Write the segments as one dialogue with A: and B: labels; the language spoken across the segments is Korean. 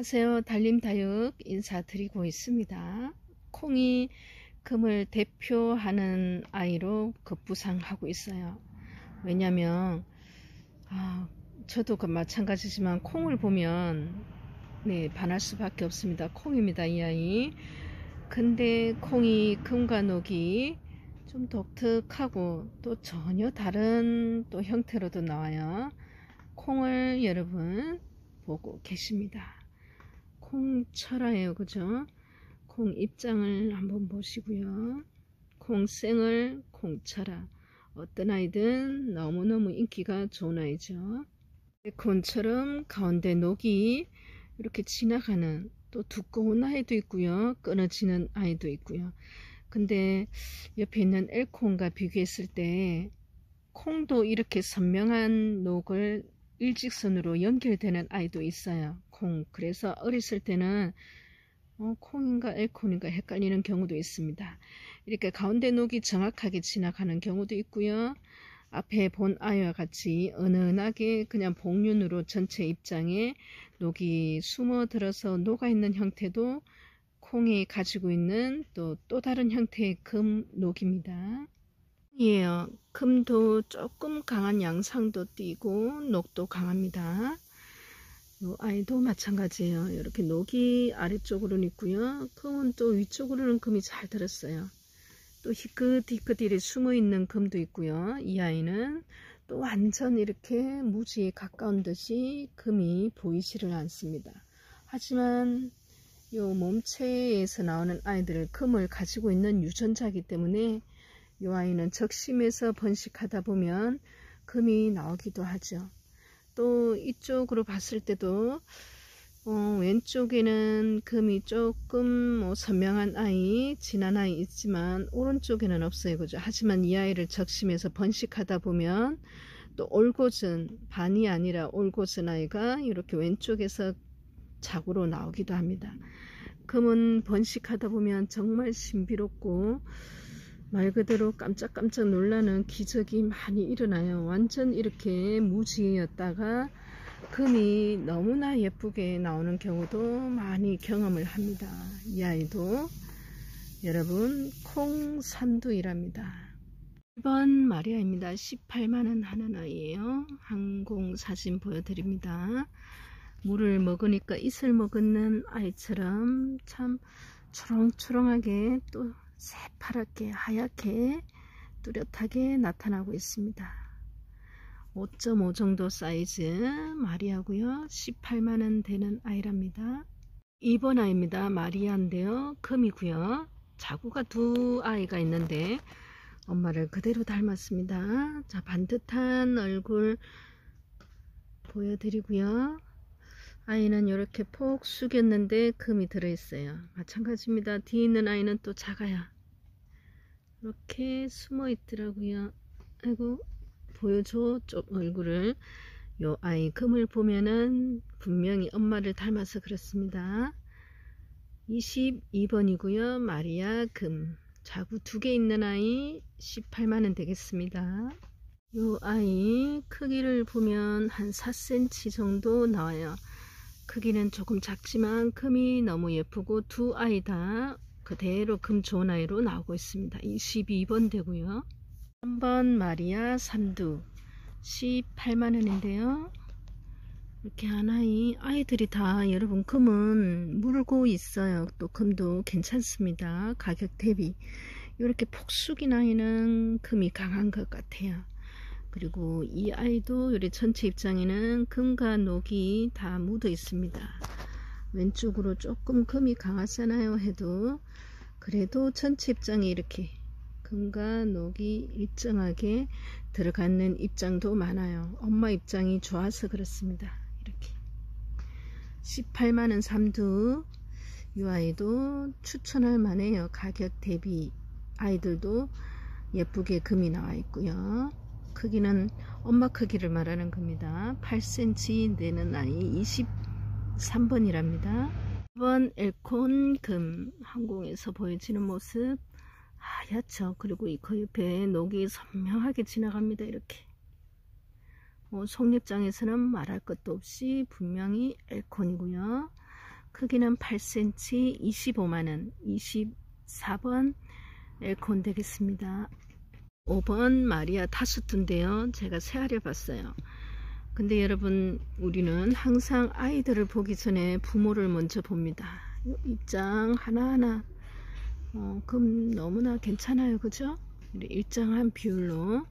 A: 안녕하세요. 달림다육 인사드리고 있습니다. 콩이 금을 대표하는 아이로 급부상하고 있어요. 왜냐면 저도 마찬가지지만 콩을 보면 반할 수밖에 없습니다. 콩입니다, 이 아이. 근데 콩이 금과 녹이 좀 독특하고 또 전혀 다른 또 형태로도 나와요. 콩을 여러분 보고 계십니다. 콩철화예요, 그죠? 콩 입장을 한번 보시고요. 콩생을 콩철화, 어떤 아이든 너무너무 인기가 좋은 아이죠. 콩처럼 가운데 녹이 이렇게 지나가는 또 두꺼운 아이도 있고요, 끊어지는 아이도 있고요. 근데 옆에 있는 L콩과 비교했을 때 콩도 이렇게 선명한 녹을 일직선으로 연결되는 아이도 있어요. 콩. 그래서 어렸을 때는 콩인가 L콩인가 헷갈리는 경우도 있습니다. 이렇게 가운데 녹이 정확하게 지나가는 경우도 있고요. 앞에 본 아이와 같이 은은하게 그냥 복륜으로 전체 입장에 녹이 숨어들어서 녹아있는 형태도 콩이 가지고 있는 또 다른 형태의 금 녹입니다. 이에요. 금도 조금 강한 양상도 띠고 녹도 강합니다. 이 아이도 마찬가지예요. 이렇게 녹이 아래쪽으로는 있고요. 금은 또 위쪽으로는 금이 잘 들었어요. 또 희끗희끗 이렇게 숨어있는 금도 있고요. 이 아이는 또 완전 이렇게 무지에 가까운 듯이 금이 보이지를 않습니다. 하지만 이 몸체에서 나오는 아이들은 금을 가지고 있는 유전자이기 때문에 이 아이는 적심해서 번식하다 보면 금이 나오기도 하죠. 또 이쪽으로 봤을 때도 왼쪽에는 금이 조금 선명한 아이, 진한 아이 있지만 오른쪽에는 없어요, 그죠? 하지만 이 아이를 적심해서 번식하다 보면 또 올곧은, 반이 아니라 올곧은 아이가 이렇게 왼쪽에서 자구로 나오기도 합니다. 금은 번식하다 보면 정말 신비롭고 말 그대로 깜짝깜짝 놀라는 기적이 많이 일어나요. 완전 이렇게 무지였다가 금이 너무나 예쁘게 나오는 경우도 많이 경험을 합니다. 이 아이도 여러분 콩산두이랍니다. 1번 마리아입니다. 18만원 하는 아이예요. 항공 사진 보여드립니다. 물을 먹으니까 이슬 먹는 아이처럼 참 초롱초롱하게 또 새파랗게 하얗게 뚜렷하게 나타나고 있습니다. 5.5 정도 사이즈 마리아고요. 18만원 되는 아이랍니다. 2번 아이입니다. 마리아인데요. 금이고요. 자구가 두 아이가 있는데 엄마를 그대로 닮았습니다. 자, 반듯한 얼굴 보여드리고요. 아이는 이렇게 폭 숙였는데 금이 들어있어요. 마찬가지입니다. 뒤에 있는 아이는 또 작아요. 이렇게 숨어 있더라고요. 아이고, 보여줘, 쪽 얼굴을. 요 아이 금을 보면은 분명히 엄마를 닮아서 그렇습니다. 22번이고요. 마리아 금. 자구 2개 있는 아이 18만원 되겠습니다. 요 아이 크기를 보면 한 4cm 정도 나와요. 크기는 조금 작지만 금이 너무 예쁘고 두 아이 다 그대로 금 좋은 아이로 나오고 있습니다. 22번 되고요. 3번 마리아 산두 18만원인데요. 이렇게 하나의 아이들이 다 여러분 금은 물고 있어요. 또 금도 괜찮습니다. 가격 대비 이렇게 폭숙인 아이는 금이 강한 것 같아요. 그리고 이 아이도 요리 전체 입장에는 금과 녹이 다 묻어 있습니다. 왼쪽으로 조금 금이 강하잖아요 해도 그래도 전체 입장에 이렇게 금과 녹이 일정하게 들어가는 입장도 많아요. 엄마 입장이 좋아서 그렇습니다. 이렇게 18만원 삼두. 이 아이도 추천할 만해요. 가격 대비 아이들도 예쁘게 금이 나와 있고요. 크기는 엄마 크기를 말하는 겁니다. 8cm 되는 아이 23번이랍니다. 1번 엘콘 금. 항공에서 보여지는 모습 하얗죠. 그리고 그 옆에 녹이 선명하게 지나갑니다. 이렇게 속립장에서는 말할 것도 없이 분명히 엘콘이고요. 크기는 8cm 25만원 24번 엘콘 되겠습니다. 5번 마리아 타수트인데요. 제가 새알을 봤어요. 근데 여러분, 우리는 항상 아이들을 보기 전에 부모를 먼저 봅니다. 입장 하나하나 금 너무나 괜찮아요. 그죠? 일정한 비율로.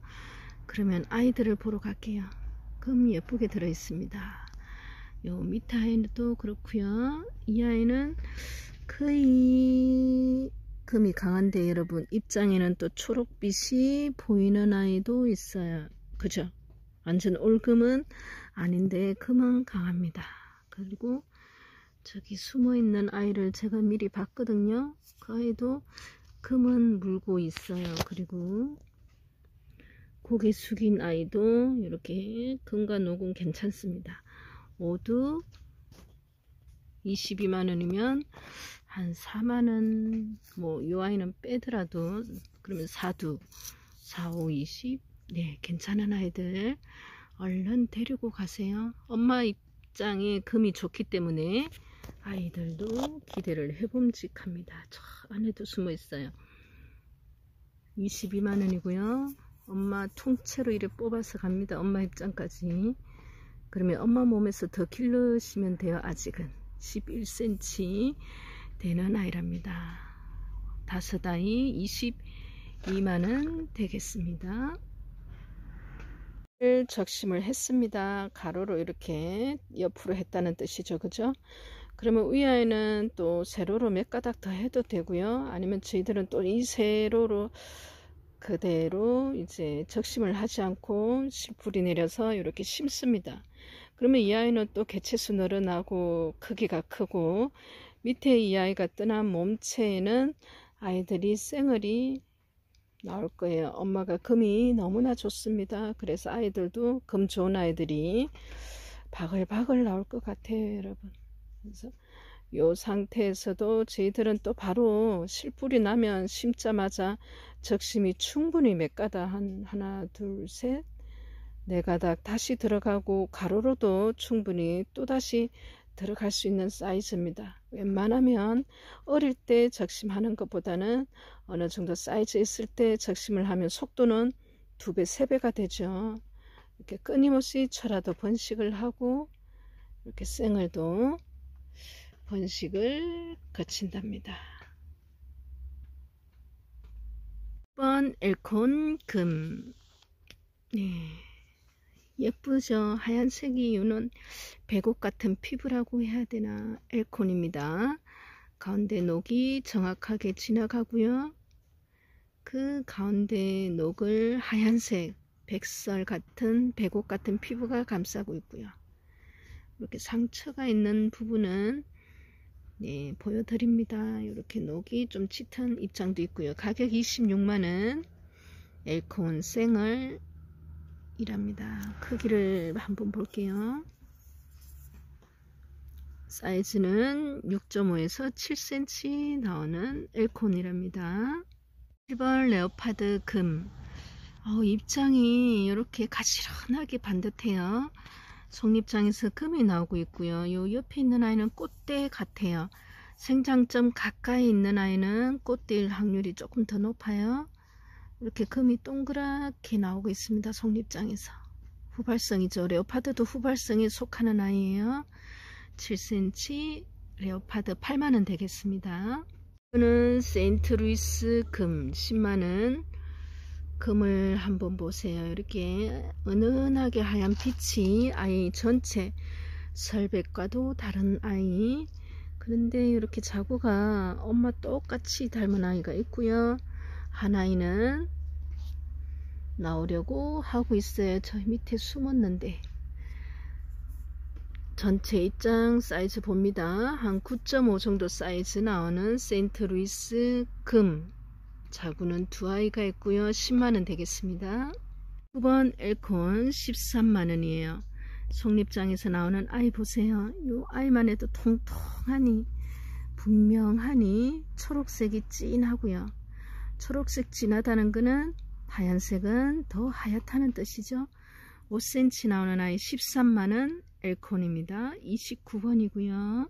A: 그러면 아이들을 보러 갈게요. 금 예쁘게 들어 있습니다. 요 밑에 아이도 그렇고요. 이 아이는 거의 금이 강한데 여러분, 입장에는 또 초록빛이 보이는 아이도 있어요. 그죠? 완전 올금은 아닌데 금은 강합니다. 그리고 저기 숨어있는 아이를 제가 미리 봤거든요. 그 아이도 금은 물고 있어요. 그리고 고개 숙인 아이도 이렇게 금과 녹은 괜찮습니다. 모두 22만원이면 한 4만원, 뭐 이 아이는 빼더라도 그러면 4두 4, 5, 20 네, 괜찮은 아이들 얼른 데리고 가세요. 엄마 입장에 금이 좋기 때문에 아이들도 기대를 해봄직합니다. 저 안에도 숨어 있어요. 22만원이고요 엄마 통째로 이래 뽑아서 갑니다. 엄마 입장까지. 그러면 엄마 몸에서 더 길러시면 돼요. 아직은 11cm 되는 아이랍니다. 5아이 22만원 되겠습니다. 적심을 했습니다. 가로로 이렇게 옆으로 했다는 뜻이죠. 그죠? 그러면 위아이는 또 세로로 몇 가닥 더 해도 되고요. 아니면 저희들은 또 이 세로로 그대로 이제 적심을 하지 않고 실풀이 내려서 이렇게 심습니다. 그러면 이 아이는 또 개체수 늘어나고 크기가 크고 밑에 이 아이가 뜬한 몸체에는 아이들이 쌩얼이 나올 거예요. 엄마가 금이 너무나 좋습니다. 그래서 아이들도 금 좋은 아이들이 바글바글 나올 것 같아요. 여러분. 그래서 이 상태에서도 저희들은 또 바로 실풀이 나면 심자마자 적심이 충분히 몇 가닥 하나 둘 셋 네 가닥 다시 들어가고 가로로도 충분히 또다시 들어갈 수 있는 사이즈입니다. 웬만하면 어릴 때 적심하는 것보다는 어느 정도 사이즈 있을 때 적심을 하면 속도는 2배 3배가 되죠. 이렇게 끊임없이 쳐라도 번식을 하고 이렇게 쌩얼도 번식을 거친답니다. 6번 엘콘 금. 네, 예쁘죠? 하얀색이 이유는 백옥 같은 피부라고 해야 되나? 엘콘입니다. 가운데 녹이 정확하게 지나가고요. 그 가운데 녹을 하얀색 백설 같은 백옥 같은 피부가 감싸고 있고요. 이렇게 상처가 있는 부분은 네, 보여드립니다. 이렇게 녹이 좀 짙은 입장도 있고요. 가격 26만원 엘콘 쌩얼 이랍니다. 크기를 한번 볼게요. 사이즈는 6.5에서 7cm 나오는 엘콘이랍니다. 1번 레오파드 금. 입장이 이렇게 가시런하게 반듯해요. 속립장에서 금이 나오고 있고요. 요 옆에 있는 아이는 꽃대 같아요. 생장점 가까이 있는 아이는 꽃대일 확률이 조금 더 높아요. 이렇게 금이 동그랗게 나오고 있습니다. 속립장에서. 후발성이죠. 레오파드도 후발성에 속하는 아이예요. 7cm 레오파드 8만원 되겠습니다. 이거는 세인트루이스 금 10만원. 금을 한번 보세요. 이렇게 은은하게 하얀 빛이 아이 전체 설백과도 다른 아이. 그런데 이렇게 자구가 엄마 똑같이 닮은 아이가 있고요. 한 아이는 나오려고 하고 있어요. 저 밑에 숨었는데. 전체 입장 사이즈 봅니다. 한 9.5 정도 사이즈 나오는 세인트루이스 금. 자구는 2아이가 있고요. 10만원 되겠습니다. 9번 엘콘 13만원이에요. 속립장에서 나오는 아이 보세요. 이 아이만 해도 통통하니 분명하니 초록색이 진하고요. 초록색 진하다는 거는 하얀색은 더 하얗다는 뜻이죠. 5cm 나오는 아이 13만원 엘콘입니다. 29번이고요.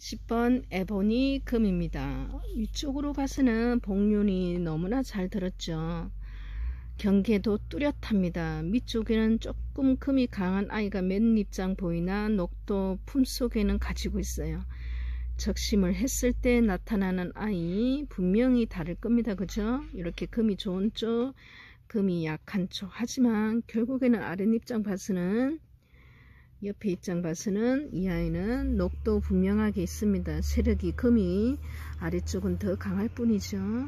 A: 10번 에보니 금입니다. 위쪽으로 봐서는 복륜이 너무나 잘 들었죠. 경계도 뚜렷합니다. 밑쪽에는 조금 금이 강한 아이가 맨 입장 보이나 녹도 품속에는 가지고 있어요. 적심을 했을 때 나타나는 아이 분명히 다를 겁니다. 그죠? 이렇게 금이 좋은 쪽, 금이 약한 쪽. 하지만 결국에는 아랫입장 봐서는, 옆에 입장 봐서는 이 아이는 녹도 분명하게 있습니다. 세력이 금이 아래쪽은 더 강할 뿐이죠.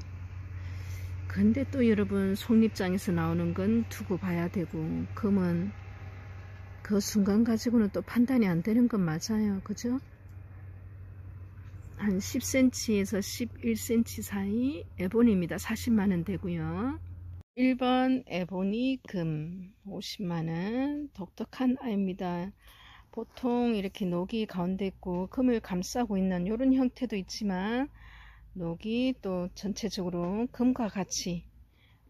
A: 근데 또 여러분 속립장에서 나오는 건 두고 봐야 되고, 금은 그 순간 가지고는 또 판단이 안 되는 건 맞아요. 그죠? 한 10cm에서 11cm 사이 에보니입니다. 40만원 되고요. 1번 에보니 금 50만원. 독특한 아이입니다. 보통 이렇게 녹이 가운데 있고 금을 감싸고 있는 이런 형태도 있지만, 녹이 또 전체적으로 금과 같이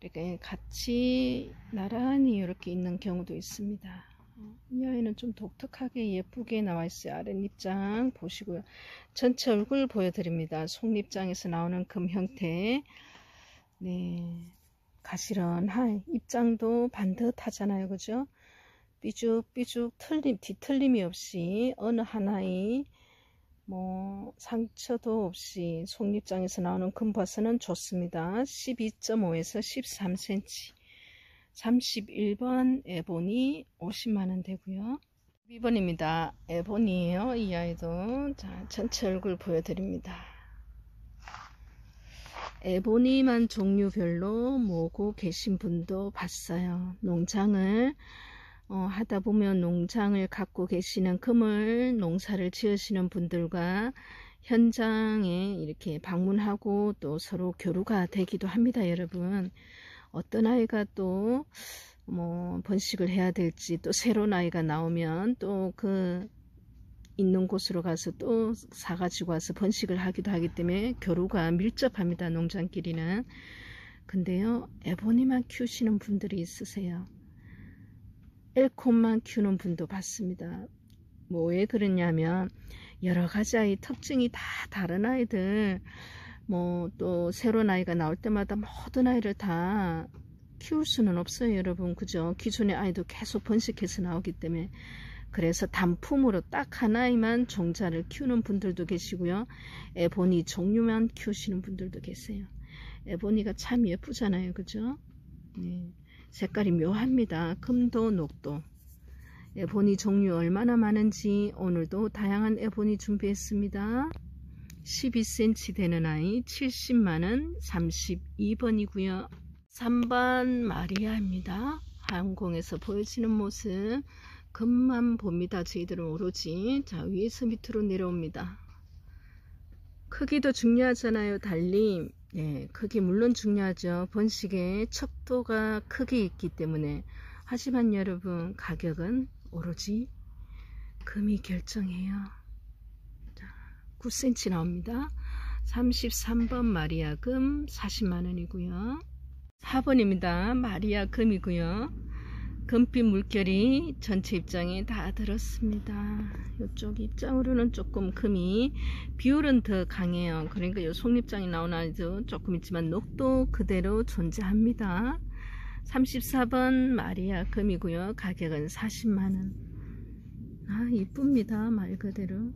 A: 이렇게 같이 나란히 이렇게 있는 경우도 있습니다. 이 아이는 좀 독특하게 예쁘게 나와 있어요. 아랫입장 보시고요. 전체 얼굴 보여드립니다. 속립장에서 나오는 금 형태. 네, 가시런한 입장도 반듯하잖아요. 그죠? 삐죽삐죽 뒤틀림이 없이 어느 하나의 상처도 없이 속립장에서 나오는 금버섯은 좋습니다. 12.5에서 13cm. 31번 에보니 50만원 되고요. 2번입니다. 에보니에요. 이 아이도. 자, 전체 얼굴 보여드립니다. 에보니만 종류별로 모으고 계신 분도 봤어요. 농장을 하다 보면 농장을 갖고 계시는 금을 농사를 지으시는 분들과 현장에 이렇게 방문하고 또 서로 교류가 되기도 합니다. 여러분, 어떤 아이가 또 번식을 해야 될지, 또 새로운 아이가 나오면 또 그 있는 곳으로 가서 또 사가지고 와서 번식을 하기도 하기 때문에 교류가 밀접합니다. 농장끼리는. 근데요, 에보니만 키우시는 분들이 있으세요. 엘콘만 키우는 분도 봤습니다. 왜 그러냐면 여러가지 아이 특징이 다 다른 아이들, 또 새로운 아이가 나올 때마다 모든 아이를 다 키울 수는 없어요. 여러분, 그죠? 기존의 아이도 계속 번식해서 나오기 때문에. 그래서 단품으로 딱 한 아이만 종자를 키우는 분들도 계시고요. 에보니 종류만 키우시는 분들도 계세요. 에보니가 참 예쁘잖아요. 그죠? 네. 색깔이 묘합니다. 금도 녹도. 에보니 종류 얼마나 많은지 오늘도 다양한 에보니 준비했습니다. 12cm 되는 아이 70만원 32번이고요. 3번 마리아입니다. 항공에서 보여지는 모습 금만 봅니다. 저희들은 오로지. 자, 위에서 밑으로 내려옵니다. 크기도 중요하잖아요. 달림. 네, 크기 물론 중요하죠. 번식의 척도가 크게 있기 때문에. 하지만 여러분, 가격은 오로지 금이 결정해요. 자, 9cm 나옵니다. 33번 마리아 금 40만원이고요. 4번입니다. 마리아 금이고요. 금빛 물결이 전체 입장에 다 들었습니다. 이쪽 입장으로는 조금 금이 비율은 더 강해요. 그러니까 이 속립장이 나오는 아이도 조금 있지만 녹도 그대로 존재합니다. 34번 마리아 금이고요. 가격은 40만원. 아, 이쁩니다. 말 그대로.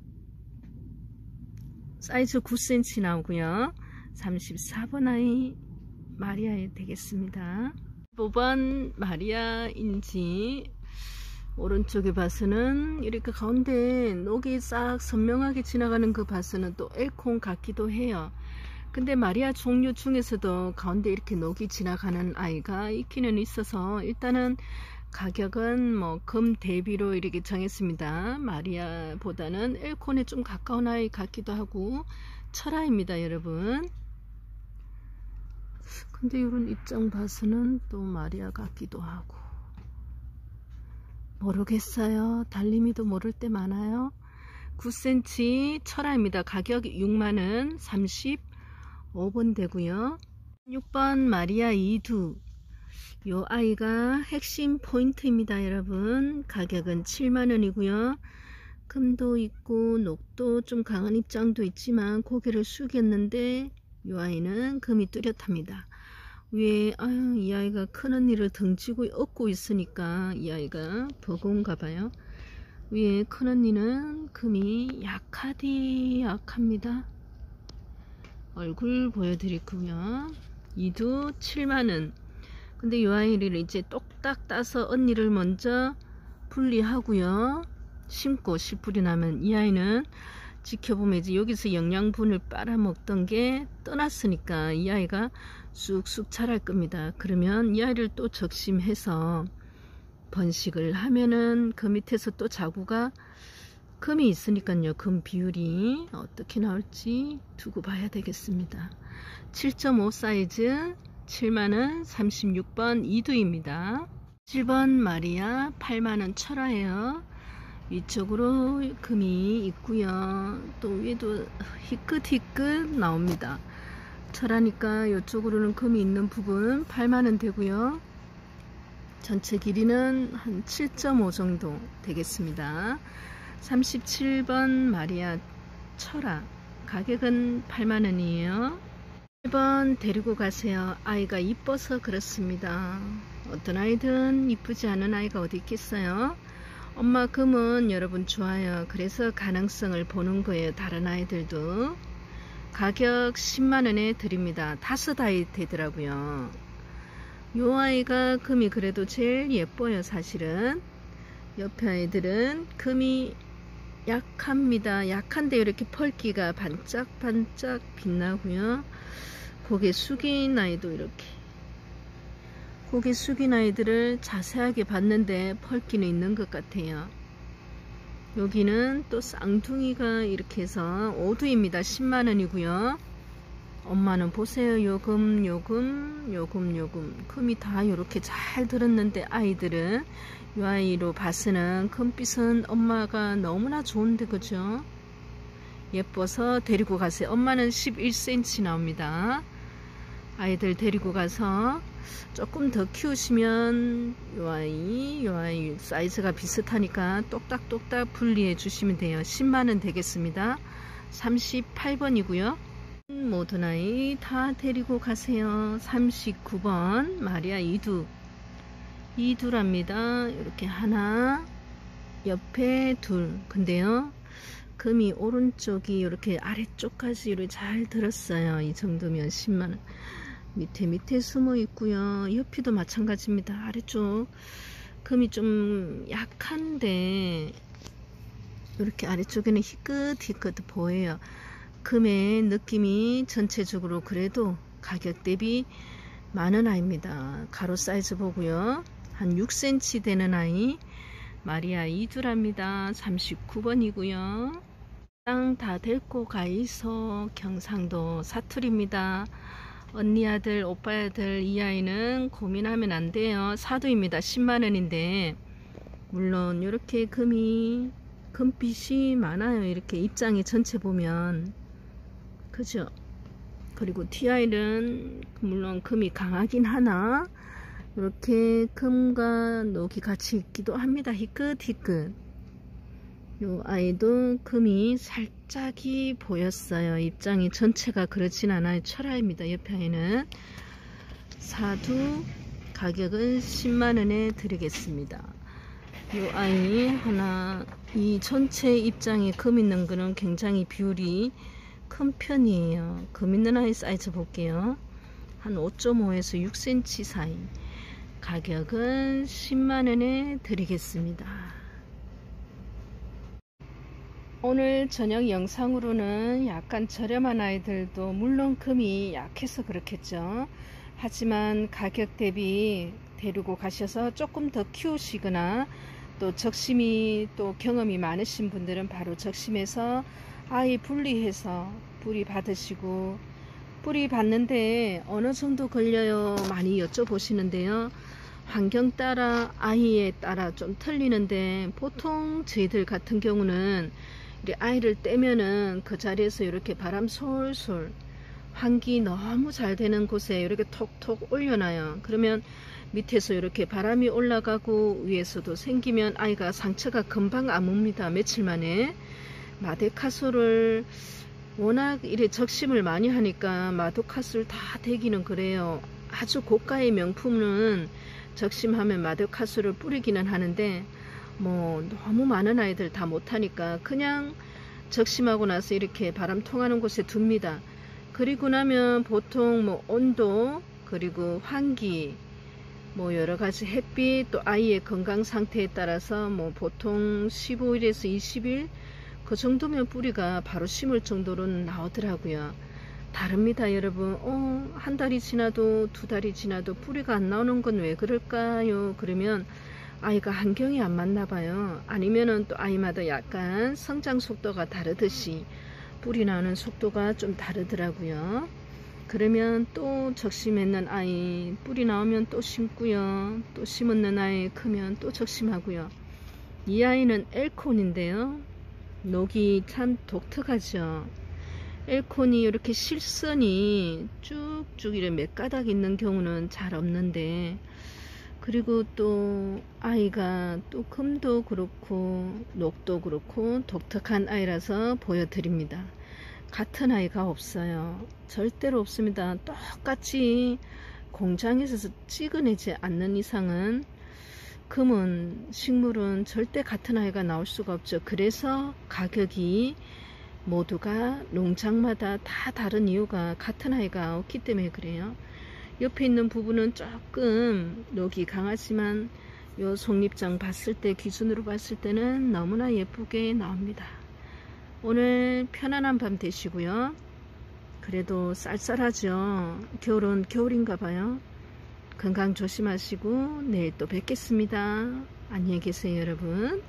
A: 사이즈 9cm 나오고요. 34번 아이 마리아에 되겠습니다. 15번 마리아인지, 오른쪽에 봐서는 이렇게 가운데 녹이 싹 선명하게 지나가는 그 봐서는 또 엘콘 같기도 해요. 근데 마리아 종류 중에서도 가운데 이렇게 녹이 지나가는 아이가 있기는 있어서 일단은 가격은 금 대비로 이렇게 정했습니다. 마리아보다는 엘콘에 좀 가까운 아이 같기도 하고 철아입니다. 여러분, 근데 이런 입장 봐서는 또 마리아 같기도 하고 모르겠어요. 달림이도 모를 때 많아요. 9cm 철아입니다. 가격 6만원 35번 되고요. 6번 마리아 이두. 요 아이가 핵심 포인트입니다. 여러분, 가격은 7만원이고요. 금도 있고 녹도 좀 강한 입장도 있지만 고개를 숙였는데 이 아이는 금이 뚜렷합니다. 위에 아유 이 아이가 큰언니를 등지고 업고 있으니까 이 아이가 버거운가 봐요. 위에 큰언니는 금이 약합니다. 얼굴 보여드리고요. 이두 7만원. 근데 이 아이를 이제 똑딱 따서 언니를 먼저 분리하고요. 심고 씨뿌리 나면 이 아이는 지켜보면 이제 여기서 영양분을 빨아먹던 게 떠났으니까 이 아이가 쑥쑥 자랄 겁니다. 그러면 이 아이를 또 적심해서 번식을 하면은 그 밑에서 또 자구가 금이 있으니까요. 금 비율이 어떻게 나올지 두고 봐야 되겠습니다. 7.5 사이즈 7만원 36번 이두입니다. 7번 마리아 8만원 철화예요. 위쪽으로 금이 있고요. 또 위에도 희끗희끗 나옵니다. 철하니까 이쪽으로는 금이 있는 부분 8만원 되고요. 전체 길이는 한 7.5 정도 되겠습니다. 37번 마리아 철화 가격은 8만원이에요 1번 데리고 가세요. 아이가 이뻐서 그렇습니다. 어떤 아이든 이쁘지 않은 아이가 어디 있겠어요. 엄마 금은 여러분 좋아요. 그래서 가능성을 보는 거예요. 다른 아이들도. 가격 10만원에 드립니다. 5아이 되더라고요. 요 아이가 금이 그래도 제일 예뻐요. 사실은 옆에 아이들은 금이 약합니다. 약한데 이렇게 펄기가 반짝반짝 빛나고요. 고개 숙인 아이도 이렇게 고개 숙인 아이들을 자세하게 봤는데 펄기는 있는 것 같아요. 여기는 또 쌍둥이가 이렇게 해서 5두입니다. 10만원이고요. 엄마는 보세요. 요금 금이 다 이렇게 잘 들었는데 아이들은 이 아이로 봐서는 금빛은 엄마가 너무나 좋은데 그죠? 예뻐서 데리고 가세요. 엄마는 11cm 나옵니다. 아이들 데리고 가서 조금 더 키우시면 이 아이 사이즈가 비슷하니까 똑딱똑딱 분리해 주시면 돼요. 10만원 되겠습니다. 38번이고요. 모든 아이 다 데리고 가세요. 39번 마리아 이두랍니다. 이렇게 하나 옆에 둘. 근데요 금이 오른쪽이 이렇게 아래쪽까지 이렇게 잘 들었어요. 이 정도면 10만원. 밑에 숨어 있고요. 옆이도 마찬가지입니다. 아래쪽 금이 좀 약한데 이렇게 아래쪽에는 희끗희끗 보여요. 금의 느낌이 전체적으로 그래도 가격 대비 많은 아이입니다. 가로 사이즈 보고요. 한 6cm 되는 아이 마리아 이두랍니다. 39번이고요. 땅 다 데리고 가이소 경상도 사투리입니다. 언니 아들 오빠 아들 이 아이는 고민하면 안 돼요. 사두입니다. 10만원인데 물론 이렇게 금빛이 많아요. 이렇게 입장이 전체 보면 그죠? 그리고 T아이는 물론 금이 강하긴 하나 이렇게 금과 녹이 같이 있기도 합니다. 희끗희끗. 요 아이도 금이 살짝이 보였어요. 입장이 전체가 그렇진 않아요. 철화입니다. 옆에 아이는 사두 가격은 10만원에 드리겠습니다. 요 아이 하나 이 전체 입장에 금 있는 거는 굉장히 비율이 큰 편이에요. 금 있는 아이 사이즈 볼게요. 한 5.5에서 6cm 사이. 가격은 10만원에 드리겠습니다. 오늘 저녁 영상으로는 약간 저렴한 아이들도 물론 금이 약해서 그렇겠죠. 하지만 가격 대비 데리고 가셔서 조금 더 키우시거나 또 적심이 또 경험이 많으신 분들은 바로 적심해서 아이 분리해서 뿌리 받으시고 뿌리 받는데 어느 정도 걸려요 많이 여쭤보시는데요. 환경 따라 아이에 따라 좀 틀리는데 보통 저희들 같은 경우는 아이를 떼면은 그 자리에서 이렇게 바람 솔솔 환기 너무 잘 되는 곳에 이렇게 톡톡 올려놔요. 그러면 밑에서 이렇게 바람이 올라가고 위에서도 생기면 아이가 상처가 금방 아뭅니다. 며칠 만에. 마데카솔을 워낙 이래 적심을 많이 하니까 마데카솔 다 되기는 그래요. 아주 고가의 명품은 적심하면 마데카솔을 뿌리기는 하는데 뭐 너무 많은 아이들 다 못하니까 그냥 적심하고 나서 이렇게 바람 통하는 곳에 둡니다. 그리고 나면 보통 뭐 온도 그리고 환기 뭐 여러가지 햇빛 또 아이의 건강 상태에 따라서 뭐 보통 15일에서 20일 그 정도면 뿌리가 바로 심을 정도로는 나오더라고요. 다릅니다 여러분. 한 달이 지나도 두 달이 지나도 뿌리가 안 나오는 건 왜 그럴까요? 그러면 아이가 환경이 안 맞나 봐요. 아니면은 또 아이마다 약간 성장 속도가 다르듯이 뿌리 나오는 속도가 좀 다르더라고요. 그러면 또 적심했는 아이 뿌리 나오면 또 심고요. 또 심었는 아이 크면 또 적심하고요. 이 아이는 엘콘인데요. 녹이 참 독특하죠. 엘콘이 이렇게 실선이 쭉쭉 이렇게 몇 가닥 있는 경우는 잘 없는데, 그리고 또 아이가 또 금도 그렇고 녹도 그렇고 독특한 아이라서 보여드립니다. 같은 아이가 없어요. 절대로 없습니다. 똑같이 공장에서 찍어내지 않는 이상은 금은 식물은 절대 같은 아이가 나올 수가 없죠. 그래서 가격이 모두가 농장마다 다 다른 이유가 같은 아이가 없기 때문에 그래요. 옆에 있는 부분은 조금 녹이 강하지만 요 속립장 봤을 때 기준으로 봤을 때는 너무나 예쁘게 나옵니다. 오늘 편안한 밤 되시고요. 그래도 쌀쌀하죠. 겨울은 겨울인가 봐요. 건강 조심하시고 내일 또 뵙겠습니다. 안녕히 계세요 여러분.